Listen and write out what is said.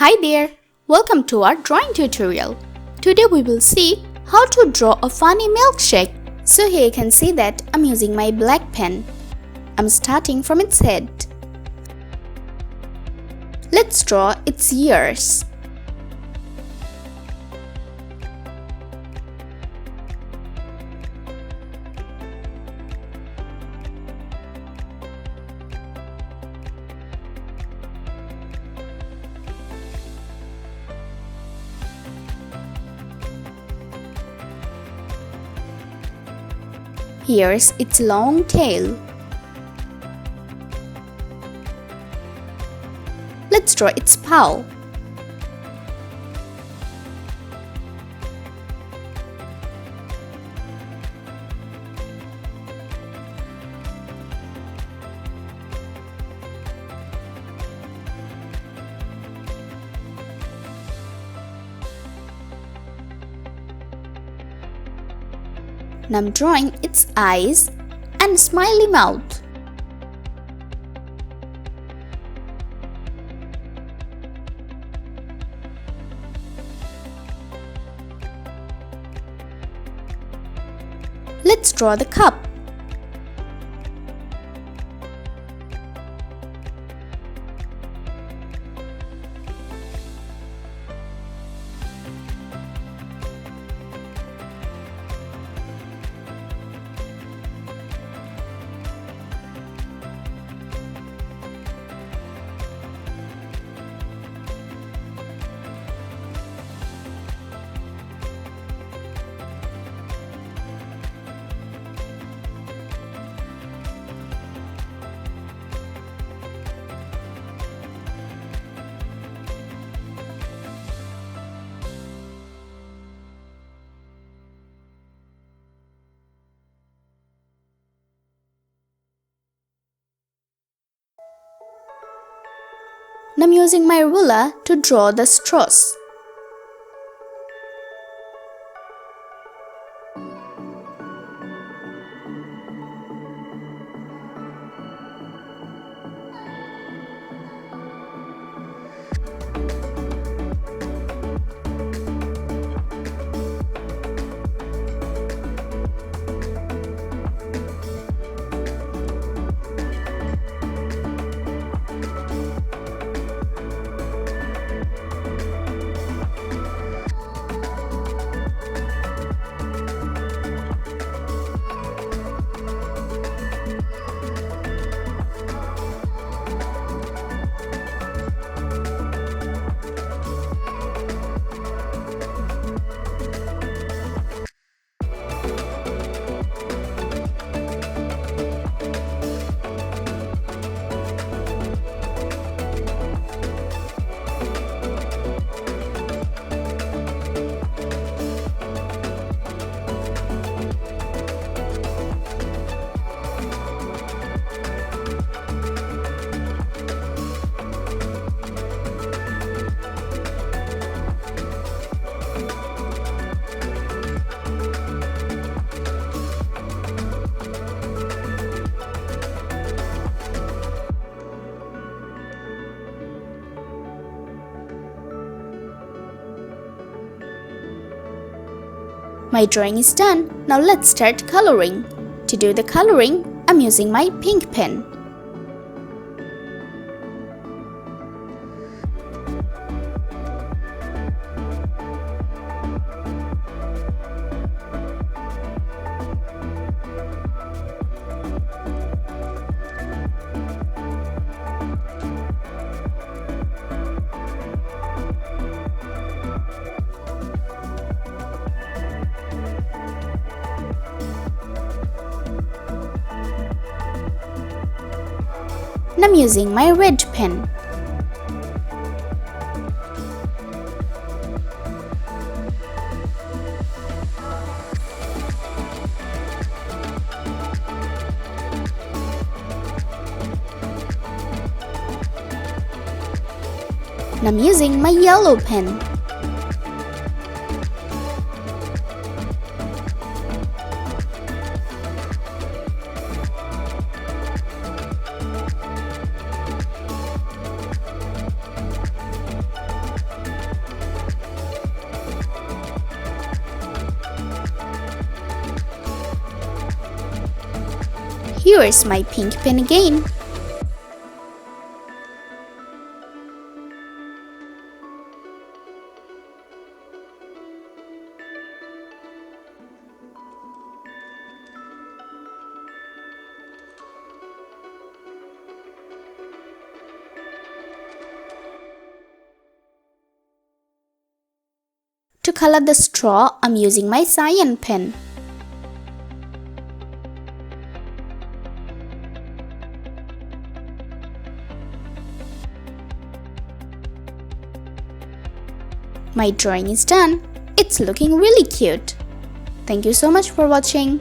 Hi there, welcome to our drawing tutorial. Today we will see how to draw a funny milkshake. So here you can see that I'm using my black pen. I'm starting from its head. Let's draw its ears. Here's its long tail. Let's draw its paw. Now I'm drawing its eyes and smiley mouth. Let's draw the cup. Now I'm using my ruler to draw the straws. My drawing is done. Now let's start coloring. To do the coloring, I'm using my pink pen. And I'm using my red pen. And I'm using my yellow pen. Here's my pink pen again. To color the straw, I'm using my cyan pen. My drawing is done. It's looking really cute. Thank you so much for watching.